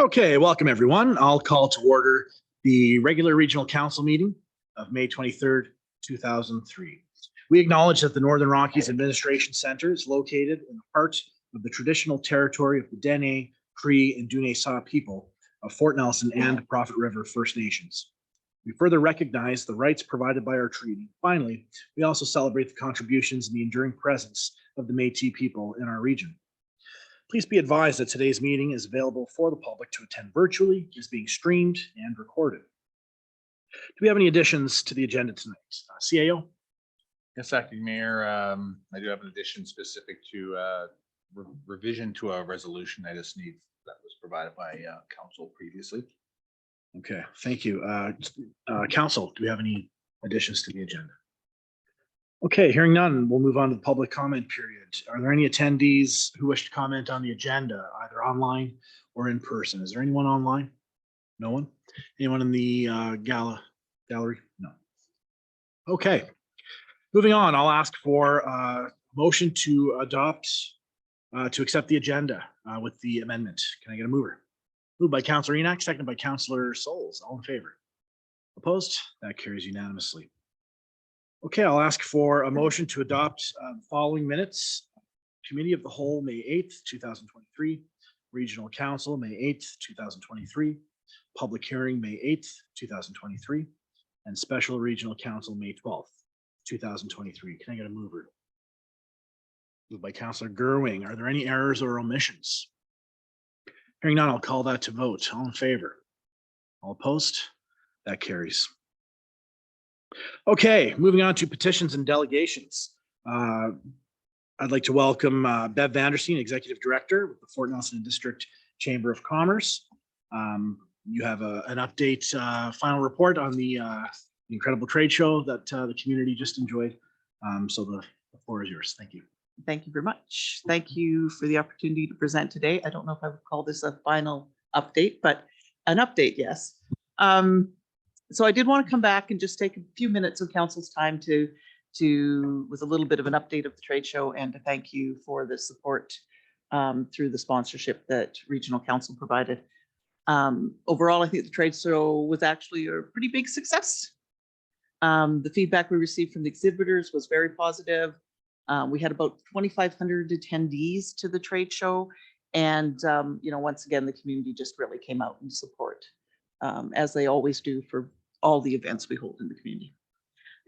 Okay, welcome everyone. I'll call to order the regular regional council meeting of May 23rd, 2003. We acknowledge that the Northern Rockies Administration Center is located in the heart of the traditional territory of the Dene, Cree, and Dune Saw people of Fort Nelson and Prophet River First Nations. We further recognize the rights provided by our treaty. Finally, we also celebrate the contributions and the enduring presence of the Métis people in our region. Please be advised that today's meeting is available for the public to attend virtually, is being streamed and recorded. Do we have any additions to the agenda tonight? CAO? Yes, Acting Mayor, I do have an addition specific to revision to a resolution I just need that was provided by council previously. Okay, thank you. Council, do we have any additions to the agenda? Okay, hearing none, we'll move on to the public comment period. Are there any attendees who wish to comment on the agenda, either online or in person? Is there anyone online? No one? Anyone in the gallery? No. Okay, moving on, I'll ask for a motion to adopt, to accept the agenda with the amendment. Can I get a mover? Moved by Councillor Enoch, seconded by Councillor Souls. All in favor? Opposed? That carries unanimously. Okay, I'll ask for a motion to adopt the following minutes. Committee of the Whole, May 8th, 2023. Regional Council, May 8th, 2023. Public Hearing, May 8th, 2023. And Special Regional Council, May 12th, 2023. Can I get a mover? Moved by Councillor Gerwing. Are there any errors or omissions? Hearing none, I'll call that to vote. All in favor? All opposed? That carries. Okay, moving on to petitions and delegations. I'd like to welcome Bev Vandersteen, Executive Director with the Fort Nelson District Chamber of Commerce. You have an update, final report on the incredible trade show that the community just enjoyed. So the floor is yours. Thank you. Thank you very much. Thank you for the opportunity to present today. I don't know if I would call this a final update, but an update, yes. So I did want to come back and just take a few minutes of council's time with a little bit of an update of the trade show and to thank you for the support through the sponsorship that Regional Council provided. Overall, I think the trade show was actually a pretty big success. The feedback we received from the exhibitors was very positive. We had about 2,500 attendees to the trade show. And, once again, the community just really came out in support, as they always do for all the events we hold in the community.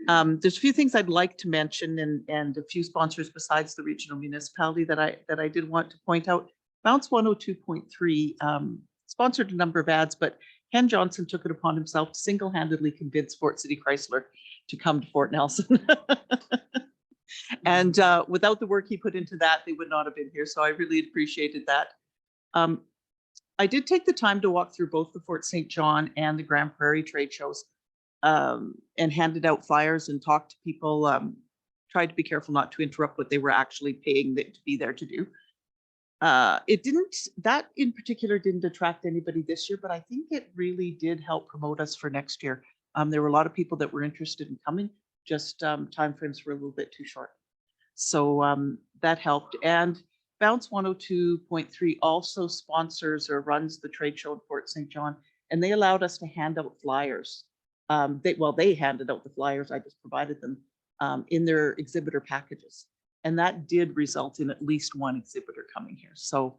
There's a few things I'd like to mention and a few sponsors besides the regional municipality that I did want to point out. Bounce 102.3 sponsored a number of ads, but Ken Johnson took it upon himself to single-handedly convince Fort City Chrysler to come to Fort Nelson. And without the work he put into that, they would not have been here. So I really appreciated that. I did take the time to walk through both the Fort St. John and the Grand Prairie trade shows and handed out flyers and talked to people, tried to be careful not to interrupt what they were actually paying to be there to do. That in particular didn't attract anybody this year, but I think it really did help promote us for next year. There were a lot of people that were interested in coming, just timeframes were a little bit too short. So that helped. And Bounce 102.3 also sponsors or runs the trade show in Fort St. John, and they allowed us to hand out flyers. They handed out the flyers, I just provided them in their exhibitor packages. And that did result in at least one exhibitor coming here. So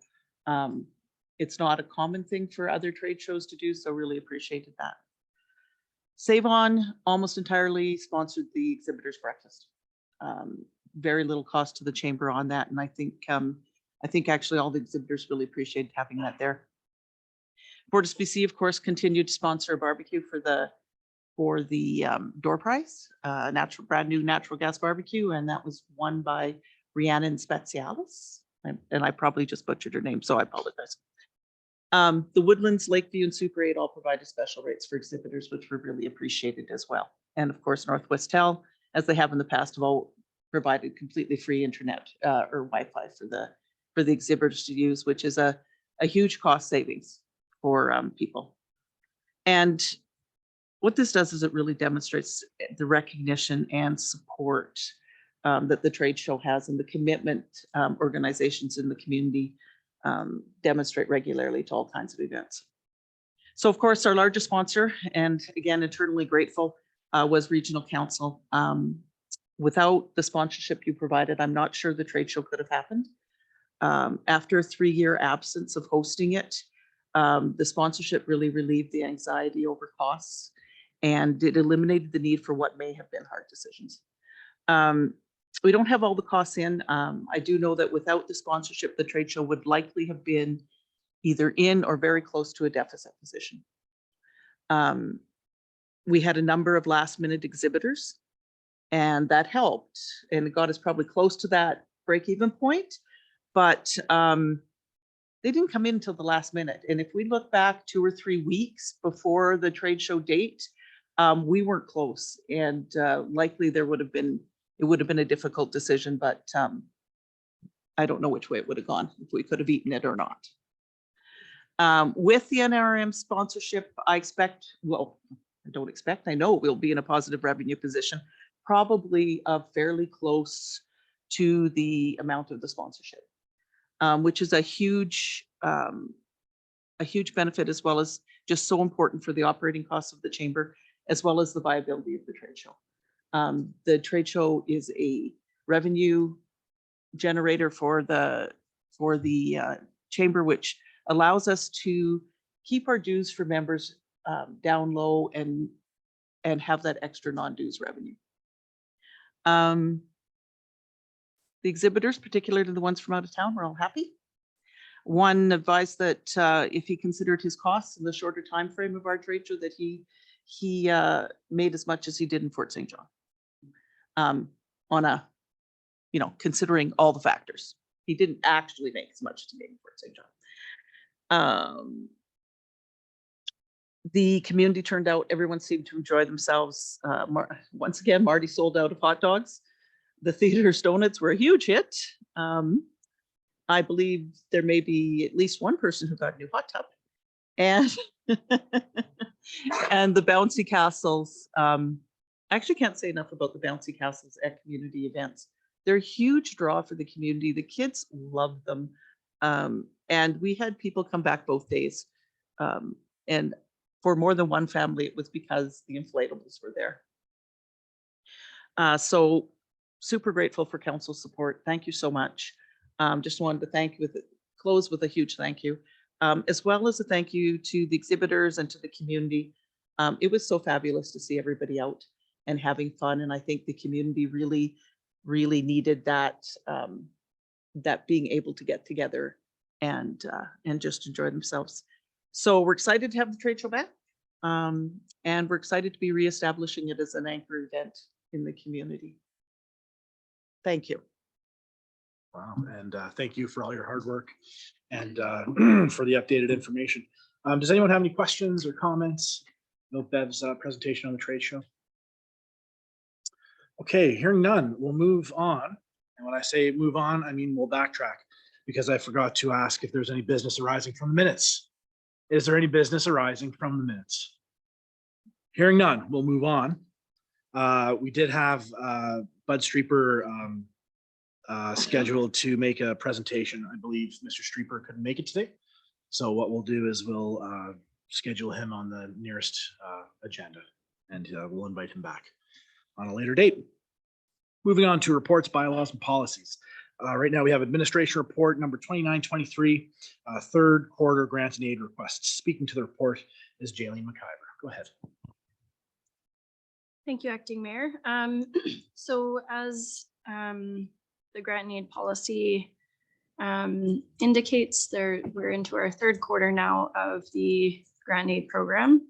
it's not a common thing for other trade shows to do, so really appreciated that. Save On almost entirely sponsored the exhibitors breakfast. Very little cost to the chamber on that, and I think actually all the exhibitors really appreciated having that there. Fortis BC, of course, continued to sponsor a barbecue for the door prize, brand new natural gas barbecue, and that was won by Rhiannon Specialis, and I probably just butchered her name, so I apologize. The Woodlands, Lakeview, and Super 8 all provided special rates for exhibitors, which were really appreciated as well. And of course, Northwest Tel, as they have in the past, have all provided completely free internet or Wi-Fi for the exhibitors to use, which is a huge cost savings for people. And what this does is it really demonstrates the recognition and support that the trade show has and the commitment organizations in the community demonstrate regularly to all kinds of events. So of course, our largest sponsor, and again, eternally grateful, was Regional Council. Without the sponsorship you provided, I'm not sure the trade show could have happened. After a 3-year absence of hosting it, the sponsorship really relieved the anxiety over costs, and it eliminated the need for what may have been hard decisions. We don't have all the costs in. I do know that without the sponsorship, the trade show would likely have been either in or very close to a deficit position. We had a number of last-minute exhibitors, and that helped, and it got us probably close to that break-even point, but they didn't come in until the last minute. And if we look back 2 or 3 weeks before the trade show date, we weren't close, and likely it would have been a difficult decision, but I don't know which way it would have gone, if we could have eaten it or not. With the NRM sponsorship, I know we'll be in a positive revenue position, probably fairly close to the amount of the sponsorship, which is a huge benefit, as well as just so important for the operating costs of the chamber, as well as the viability of the trade show. The trade show is a revenue generator for the chamber, which allows us to keep our dues for members down low and have that extra non-dues revenue. The exhibitors, particularly the ones from out of town, were all happy. One advised that if he considered his costs in the shorter time frame of our trade show, that he made as much as he did in Fort St. John. On a, considering all the factors. He didn't actually make as much as he made in Fort St. John. The community turned out, everyone seemed to enjoy themselves. Once again, Marty sold out of hot dogs. The theater's donuts were a huge hit. I believe there may be at least one person who got a new hot tub. And, and the bouncy castles, I actually can't say enough about the bouncy castles at community events. They're a huge draw for the community. The kids love them. And we had people come back both days. And for more than one family, it was because the inflatables were there. So super grateful for council support. Thank you so much. Just wanted to close with a huge thank you, as well as a thank you to the exhibitors and to the community. It was so fabulous to see everybody out and having fun. And I think the community really, really needed that, that being able to get together and just enjoy themselves. So we're excited to have the trade show back. And we're excited to be reestablishing it as an anchor event in the community. Thank you. Wow, and thank you for all your hard work and for the updated information. Does anyone have any questions or comments about Bev's presentation on the trade show? Okay, hearing none, we'll move on. And when I say move on, I mean we'll backtrack, because I forgot to ask if there's any business arising from the minutes. Is there any business arising from the minutes? Hearing none, we'll move on. We did have Bud Streeper scheduled to make a presentation. I believe Mr. Streeper couldn't make it today. So what we'll do is we'll schedule him on the nearest agenda, and we'll invite him back on a later date. Moving on to reports, bylaws, and policies. Right now we have administration report number 2923, third quarter grant and aid requests. Speaking to the report is Jaylene McIver. Go ahead. Thank you, Acting Mayor. So as the grant and aid policy indicates, we're into our third quarter now of the grant and aid program.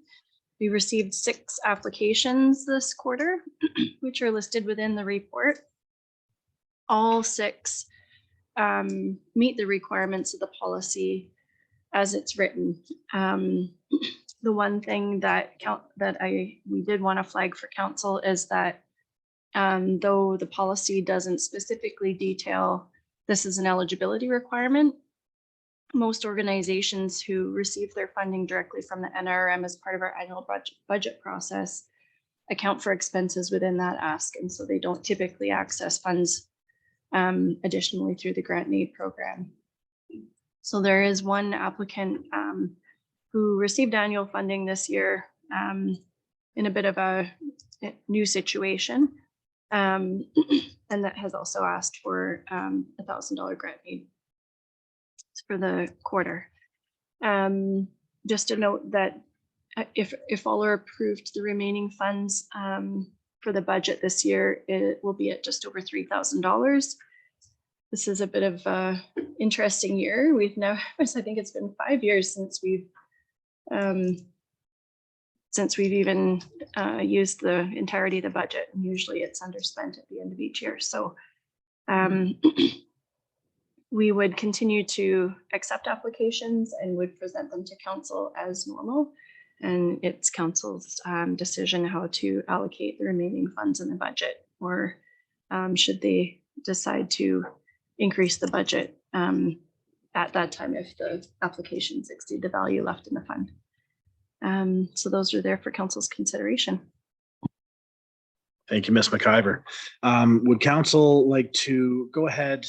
We received 6 applications this quarter, which are listed within the report. All 6 meet the requirements of the policy as it's written. The one thing that we did want to flag for council is that though the policy doesn't specifically detail this is an eligibility requirement, most organizations who receive their funding directly from the NRM as part of our annual budget process account for expenses within that ask, and so they don't typically access funds additionally through the grant and aid program. So there is one applicant who received annual funding this year in a bit of a new situation. And that has also asked for $1,000 grant aid for the quarter. Just to note that if all are approved, the remaining funds for the budget this year, it will be at just over $3,000. This is a bit of a interesting year. We've never, I think it's been 5 years since we've even used the entirety of the budget. And usually it's underspent at the end of each year. So we would continue to accept applications and would present them to council as normal. And it's council's decision how to allocate the remaining funds in the budget, or should they decide to increase the budget at that time if the applications exceed the value left in the fund. So those are there for council's consideration. Thank you, Ms. McIver. Would council like to go ahead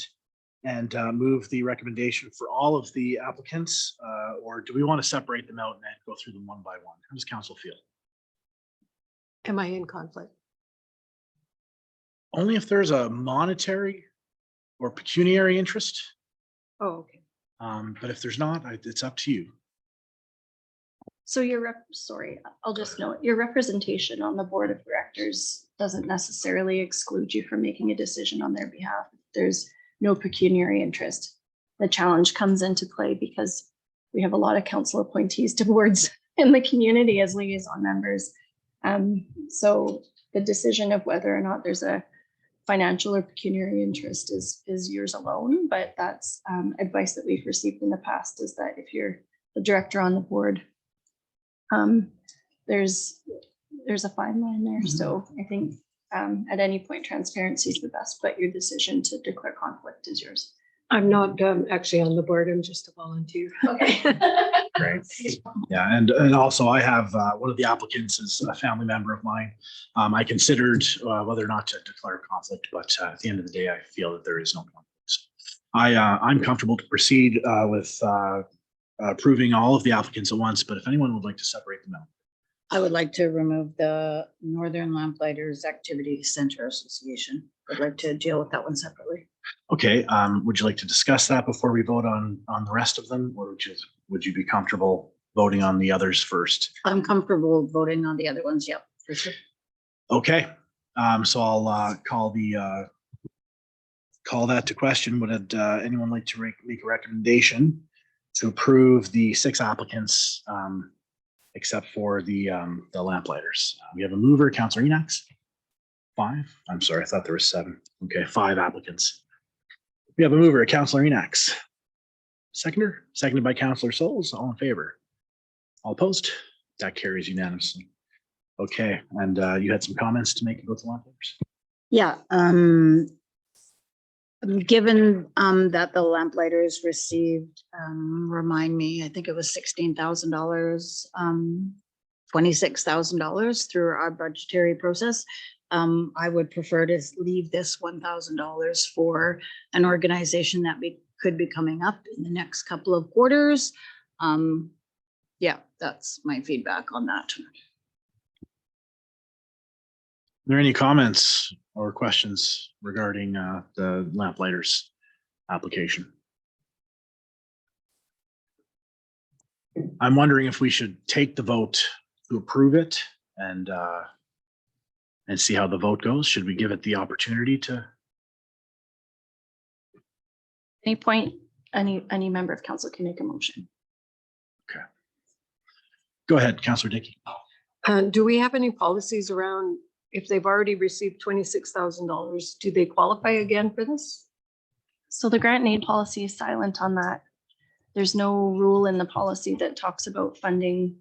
and move the recommendation for all of the applicants, or do we want to separate them out and then go through them one by one? How does council feel? Am I in conflict? Only if there's a monetary or pecuniary interest, Oh, okay. but if there's not, it's up to you. So sorry, I'll just note, your representation on the board of directors doesn't necessarily exclude you from making a decision on their behalf. There's no pecuniary interest. The challenge comes into play because we have a lot of council appointees to boards in the community as liaison members. So the decision of whether or not there's a financial or pecuniary interest is yours alone, but that's advice that we've received in the past, is that if you're the director on the board, there's a fine line there. So I think at any point, transparency is the best, but your decision to declare conflict is yours. I'm not actually on the board. I'm just a volunteer. Okay. Great. Yeah, and also I have one of the applicants is a family member of mine. I considered whether or not to declare conflict, but at the end of the day, I feel that there is no conflict. I'm comfortable to proceed with approving all of the applicants at once, but if anyone would like to separate them out. I would like to remove the Northern Lamplighters Activity Center Association. I'd like to deal with that one separately. Okay, would you like to discuss that before we vote on the rest of them, or would you be comfortable voting on the others first? I'm comfortable voting on the other ones. Yep, for sure. Okay, so I'll call that to question. Would anyone like to make a recommendation to approve the 6 applicants, except for the Lamplighters? We have a mover, Councillor Enox. 5. I'm sorry, I thought there was 7. Okay, 5 applicants. We have a mover, Councillor Enox. Seconder, seconded by Councillor Souls. All in favor? All opposed? That carries unanimously. Okay, and you had some comments to make about the Lamplighters? Yeah. Given that the Lamplighters received, remind me, I think it was $16,000, $26,000 through our budgetary process. I would prefer to leave this $1,000 for an organization that could be coming up in the next couple of quarters. Yeah, that's my feedback on that. Are there any comments or questions regarding the Lamplighters application? I'm wondering if we should take the vote to approve it and see how the vote goes. Should we give it the opportunity to? Any point, any member of council can make a motion. Okay. Go ahead, Councillor Dickey. Do we have any policies around if they've already received $26,000, do they qualify again for this? So the grant and aid policy is silent on that. There's no rule in the policy that talks about funding,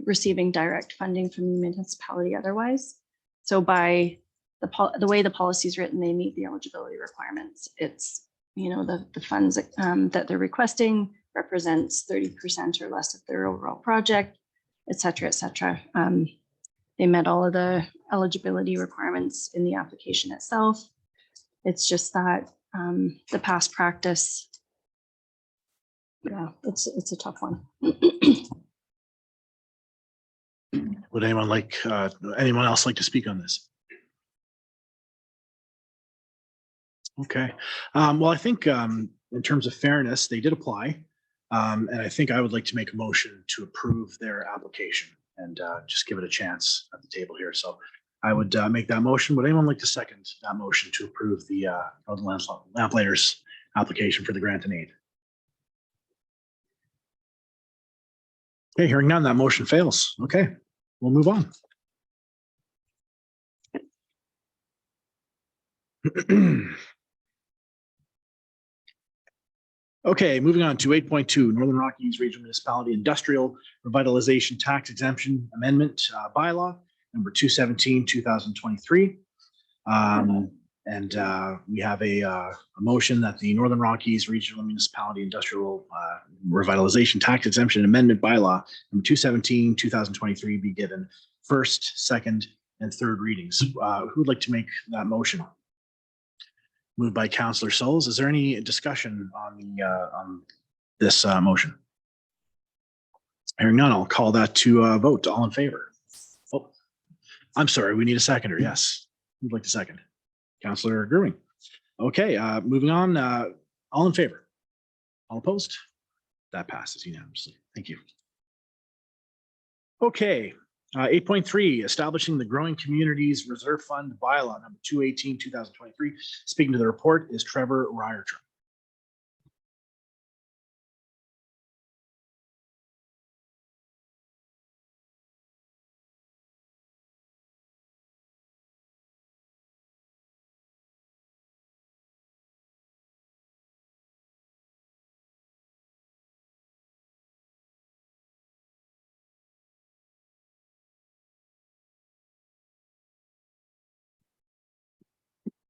receiving direct funding from the municipality otherwise. So by the way the policy is written, they meet the eligibility requirements. It's, the funds that they're requesting represents 30% or less of their overall project, et cetera, et cetera. They met all of the eligibility requirements in the application itself. It's just that the past practice Yeah, it's a tough one. Would anyone else like to speak on this? Okay. Well, I think in terms of fairness, they did apply. And I think I would like to make a motion to approve their application and just give it a chance at the table here. So I would make that motion. Would anyone like to second that motion to approve the Northern Lamplighters application for the grant and aid? Okay, hearing none, that motion fails. Okay, we'll move on. Okay, moving on to 8.2, Northern Rockies Regional Municipality Industrial Revitalization Tax Exemption Amendment Bylaw, number 217, 2023. We have a motion that the Northern Rockies Regional Municipality Industrial Revitalization Tax Exemption Amendment Bylaw, number 217, 2023 be given first, second, and third readings. Who would like to make that motion? Moved by Councillor Souls. Is there any discussion on this motion? Hearing none, I'll call that to a vote. All in favor? Oh, I'm sorry. We need a seconder. Yes. Who'd like to second? Councillor Grewing. Okay, moving on. All in favor? All opposed? That passes unanimously. Thank you. Okay, 8.3, establishing the Growing Communities Reserve Fund Bylaw, number 218, 2023. Speaking to the report is Trevor Ryertron.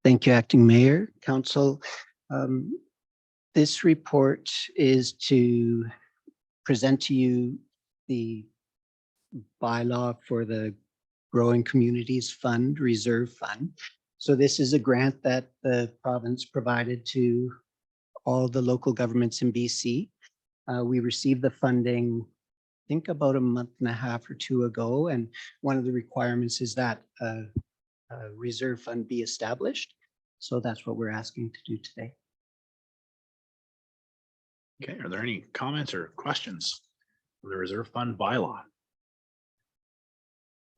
Thank you, Acting Mayor, Council. This report is to present to you the bylaw for the Growing Communities Fund, Reserve Fund. So this is a grant that the province provided to all the local governments in BC. We received the funding, I think about a month and a half or two ago, and one of the requirements is that reserve fund be established. So that's what we're asking to do today. Okay, are there any comments or questions on the reserve fund bylaw?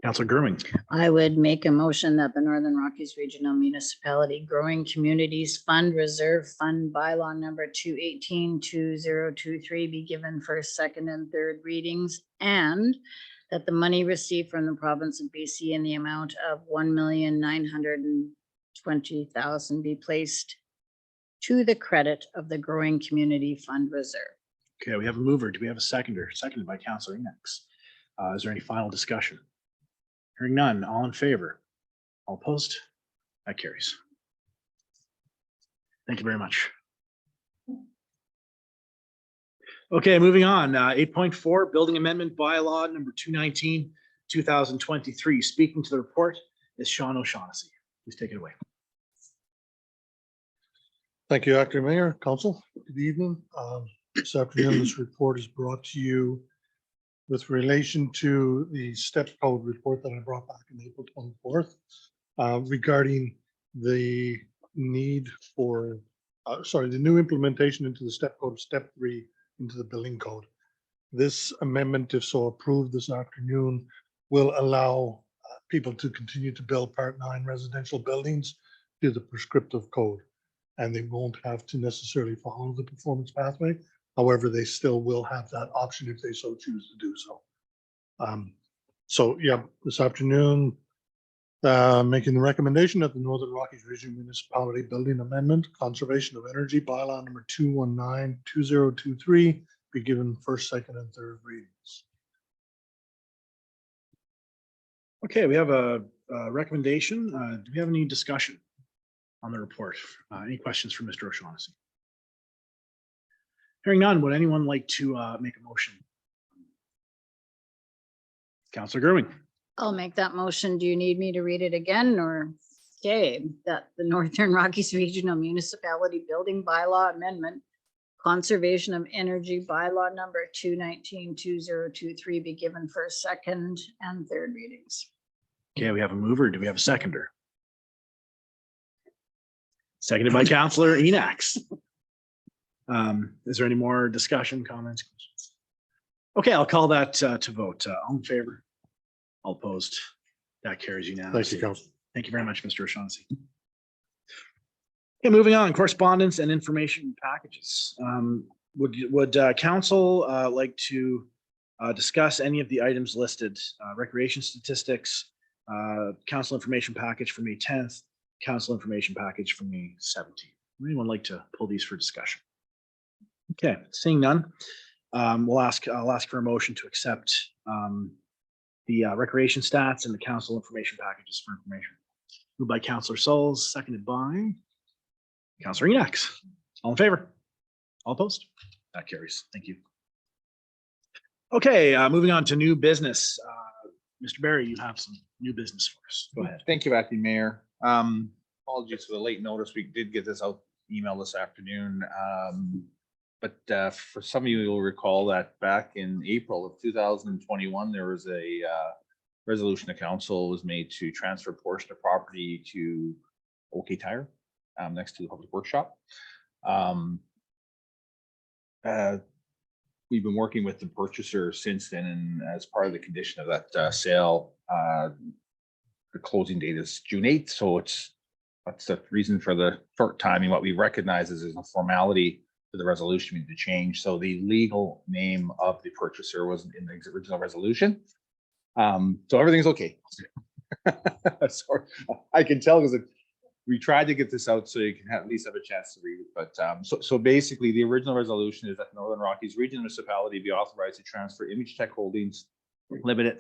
Councillor Grewing. I would make a motion that the Northern Rockies Regional Municipality Growing Communities Fund Reserve Fund Bylaw number 218, 2023 be given first, second, and third readings, and that the money received from the province of BC in the amount of $1,920,000 be placed to the credit of the Growing Community Fund Reserve. Okay, we have a mover. Do we have a seconder? Seconded by Councillor Enochs. Is there any final discussion? Hearing none, all in favor? All opposed? That carries. Thank you very much. Okay, moving on. 8.4, Building Amendment Bylaw number 219, 2023. Speaking to the report is Sean O'Shaughnessy. Please take it away. Thank you, Acting Mayor, Council. Good evening. This afternoon, this report is brought to you with relation to the step code report that I brought back on April 24th regarding the need for, the new implementation into the step code, step 3 into the building code. This amendment, if so approved this afternoon, will allow people to continue to build Part 9 residential buildings to the prescriptive code, and they won't have to necessarily follow the performance pathway. However, they still will have that option if they so choose to do so. So yeah, this afternoon, making the recommendation that the Northern Rockies Regional Municipality Building Amendment, Conservation of Energy Bylaw number 219, 2023 be given first, second, and third readings. Okay, we have a recommendation. Do we have any discussion on the report? Any questions for Mr. O'Shaughnessy? Hearing none, would anyone like to make a motion? Councillor Grewing. I'll make that motion. Do you need me to read it again, or? Okay, that the Northern Rockies Regional Municipality Building Bylaw Amendment, Conservation of Energy Bylaw number 2023 be given first, second, and third readings. Okay, we have a mover. Do we have a seconder? Seconded by Councillor Enax. Is there any more discussion, comments? Questions? Okay, I'll call that to vote. All in favor? All opposed? That carries unanimously. Thank you, Council. Thank you very much, Mr. O'Shaughnessy. Okay, moving on, correspondence and information packages. Would council like to discuss any of the items listed? Recreation statistics, council information package for May 10th, council information package for May 17th. Would anyone like to pull these for discussion? Okay, seeing none, I'll ask for a motion to accept the recreation stats and the council information packages for information. Moved by Councillor Souls, seconded by Councillor Enax. All in favor? All opposed? That carries. Thank you. Okay, moving on to new business. Mr. Barry, you have some new business for us. Go ahead. Thank you, Acting Mayor. Apologies for the late notice. We did get this out email this afternoon. But for some of you, you'll recall that back in April of 2021, there was a resolution the council was made to transfer a portion of property to OK Tire next to the public workshop. We've been working with the purchaser since then, and as part of the condition of that sale, the closing date is June 8th. So that's the reason for the short timing. What we recognize is a formality for the resolution we need to change. So the legal name of the purchaser wasn't in the original resolution. So everything's okay. Sorry, I can tell because we tried to get this out so you can at least have a chance to read it. But so basically, the original resolution is that the Northern Rockies Regional Municipality be authorized to transfer Image Tech Holdings Limited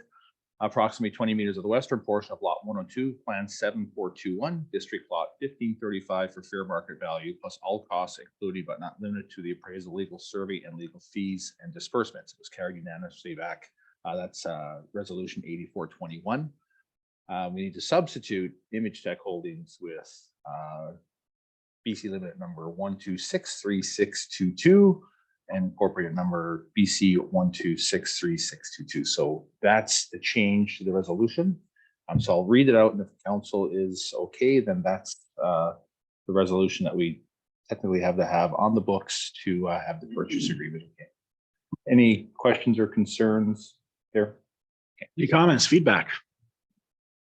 approximately 20 meters of the western portion of Lot 102, Plan 7421, District Lot 1535 for fair market value plus all costs including but not limited to the appraisal, legal survey, and legal fees and disbursements. It was carried unanimously back. That's Resolution 8421. We need to substitute Image Tech Holdings with BC Limited number 1263622 and incorporated number BC 1263622. So that's the change to the resolution. So I'll read it out, and if the council is okay, then that's the resolution that we technically have to have on the books to have the purchase agreement. Okay. Any questions or concerns there? Okay. Any comments, feedback?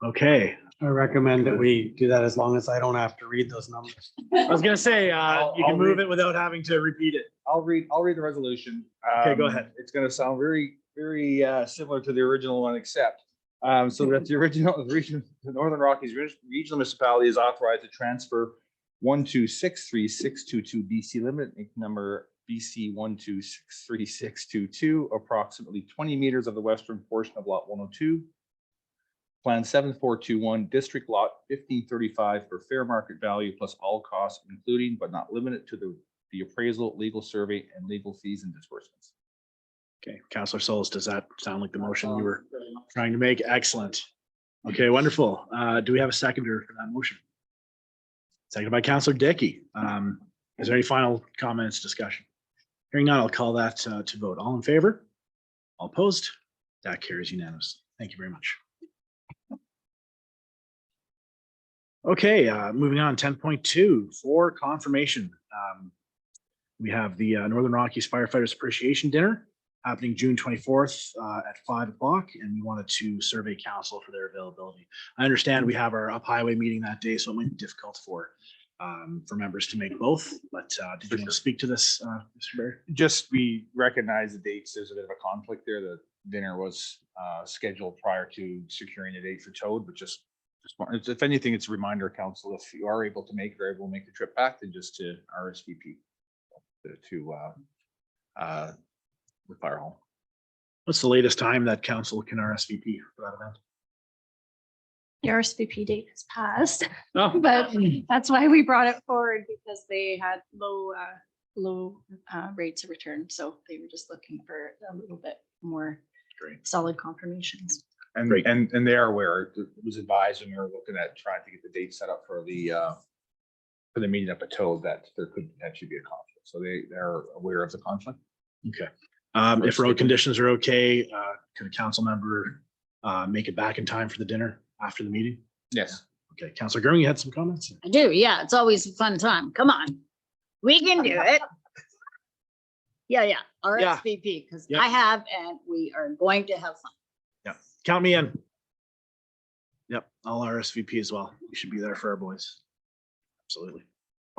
Okay, I recommend that we do that as long as I don't have to read those numbers. I was gonna say, you I'll can move read- it without having to repeat it. I'll read the resolution. Okay, go ahead. It's gonna sound very similar to the original one, except so that the Northern Rockies Regional Municipality is authorized to transfer 1263622 BC Limited, Inc. number BC 1263622, approximately 20 meters of the western portion of Lot 102, Plan 7421, District Lot 1535 for fair market value plus all costs, including but not limited to the appraisal, legal survey, and legal fees and disbursements. Okay, Councillor Souls, does that sound like the motion you were trying to make? Excellent. Okay, wonderful. Do we have a seconder for that motion? Seconded by Councillor Dickey. Is there any final comments, discussion? Hearing none, I'll call that to vote. All in favor? All opposed? That carries unanimously. Thank you very much. Okay, moving on, 10.2 for confirmation. We have the Northern Rockies Firefighters Appreciation Dinner happening June 24th at 5 o'clock, and we wanted to survey council for their availability. I understand we have our up highway meeting that day, so it might be difficult for members to make both, but did you want to speak to this, Mr. Barry? Just we recognize the dates. There's a bit of a conflict there. The dinner was scheduled prior to securing a date for Toad, but just if anything, it's a reminder, council, if you are able to make it or able to make the trip back, then just to RSVP to the fire hall. What's the latest time that council can RSVP for that event? The RSVP date has passed, Oh, but that's why we brought it forward, because they had low rates of return. So they were just looking for a little bit more great. solid confirmations. And Great. and they are aware. It was advised when we were looking at trying to get the date set up for the meeting up at Toad that there could potentially be a conflict. so they're aware of the conflict. Okay. If road conditions are okay, can a council member make it back in time for the dinner after the meeting? Yes. Okay, Councillor Gurring, you had some comments? I do, yeah, it's always a fun time. Come on. We can do it. Yeah, RSVP, because Yeah. I have, and we are going to have fun. Yeah, count me in. Yep, I'll RSVP as well. We should be there for our boys. Absolutely.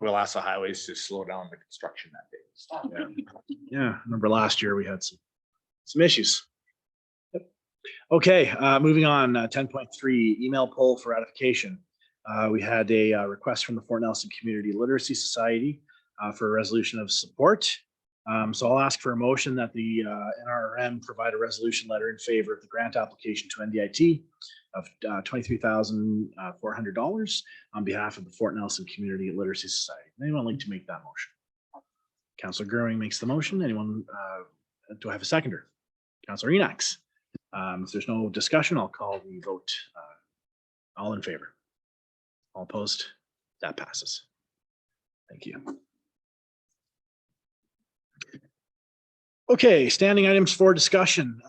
We'll ask the highways to slow down the construction that day. Yeah, remember last year we had some issues. Yep. Okay, moving on, 10.3, email poll for ratification. We had a request from the Fort Nelson Community Literacy Society for a resolution of support. So I'll ask for a motion that the NRM provide a resolution letter in favor of the grant application to NDIT of $23,400 on behalf of the Fort Nelson Community Literacy Society. Anyone like to make that motion? Councillor Gurring makes the motion. Anyone, do I have a seconder? Councillor Enox. If there's no discussion, I'll call the vote. All in favor? All opposed? That passes. Thank you. Okay, standing items for discussion.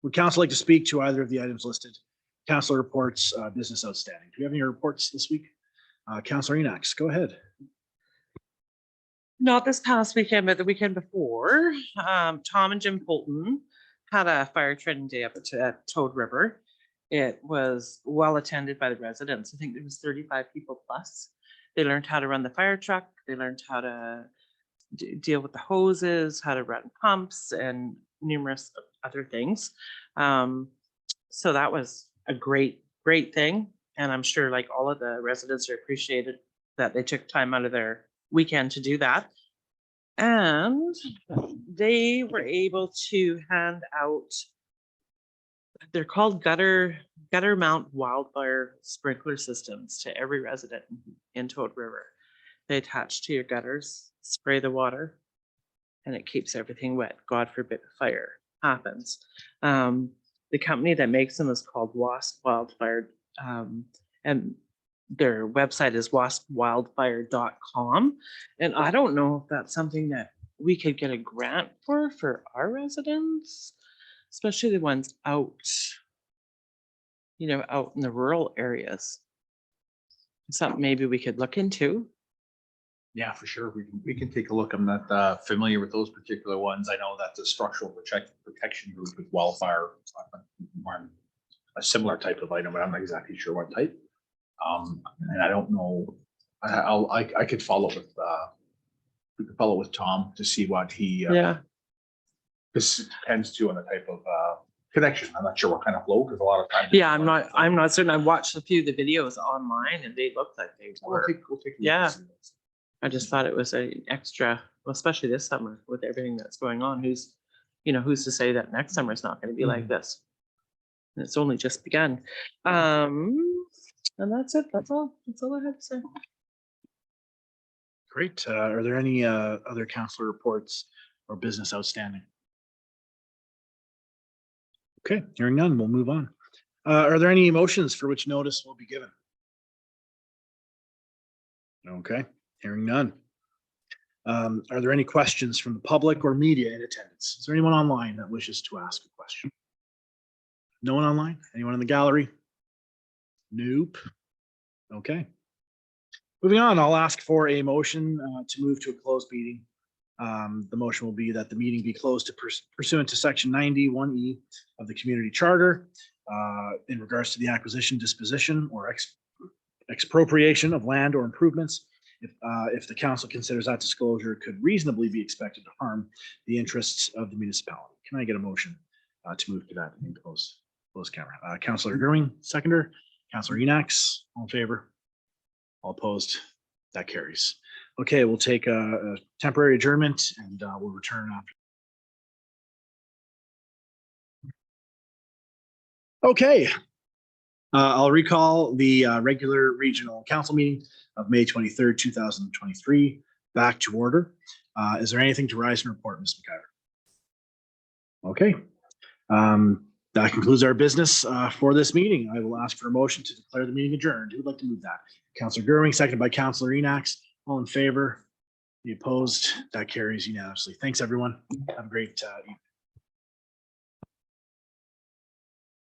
Would council like to speak to either of the items listed? Councillor reports, business outstanding. Do you have any reports this week? Councillor Enox, go ahead. Not this past weekend, but the weekend before, Tom and Jim Fulton had a fire training day up at Toad River. It was well attended by the residents. I think there was 35 people plus. They learned how to run the fire truck. They learned how to deal with the hoses, how to run pumps, and numerous other things. So that was a great thing. And I'm sure like all of the residents are appreciated that they took time out of their weekend to do that. And they were able to hand out, they're called gutter mount wildfire sprinkler systems to every resident in Toad River. They attach to your gutters, spray the water, and it keeps everything wet. God forbid a fire happens. The company that makes them is called Wasp Wildfire, and their website is waspwildfire.com. And I don't know if that's something that we could get a grant for our residents, especially the ones out, out in the rural areas. Something maybe we could look into. Yeah, for sure. We can take a look. I'm not familiar with those particular ones. I know that the structural protection group with wildfire, a similar type of item, but I'm not exactly sure what type. And I don't know. I could follow with we could follow with Tom to see what he this tends to on the type of connection. I'm not sure what kind of flow, because a lot of times. Yeah, I'm not certain. I watched a few of the videos online and they looked like they were. We'll take a look Yeah. and see those. I just thought it was an extra, well, especially this summer with everything that's going on. Who's to say that next summer is not going to be like this? And it's only just begun. And that's it. That's all I have to say. Great. Are there any other councillor reports or business outstanding? Okay, hearing none, we'll move on. Are there any motions for which notice will be given? Okay, hearing none. Are there any questions from the public or media in attendance? Is there anyone online that wishes to ask a question? No one online? Anyone in the gallery? Nope. Okay. Moving on, I'll ask for a motion to move to a closed meeting. The motion will be that the meeting be closed pursuant to section 91E of the community charter in regards to the acquisition, disposition, or expropriation of land or improvements. If the council considers that disclosure could reasonably be expected to harm the interests of the municipality. Can I get a motion to move to that in closed camera? Councillor Gurring, seconder. Councillor Enox, all in favor? All opposed? That carries. Okay, we'll take a temporary adjournment and we'll return after. Okay. I'll recall the regular regional council meeting of May 23rd, 2023 back to order. Is there anything to rise and report, Ms. McIver? Okay. That concludes our business for this meeting. I will ask for a motion to declare the meeting adjourned. Who would like to move that? Councillor Gurring, seconded by Councillor Enox. All in favor? Any opposed? That carries unanimously. Thanks, everyone. Have a great evening.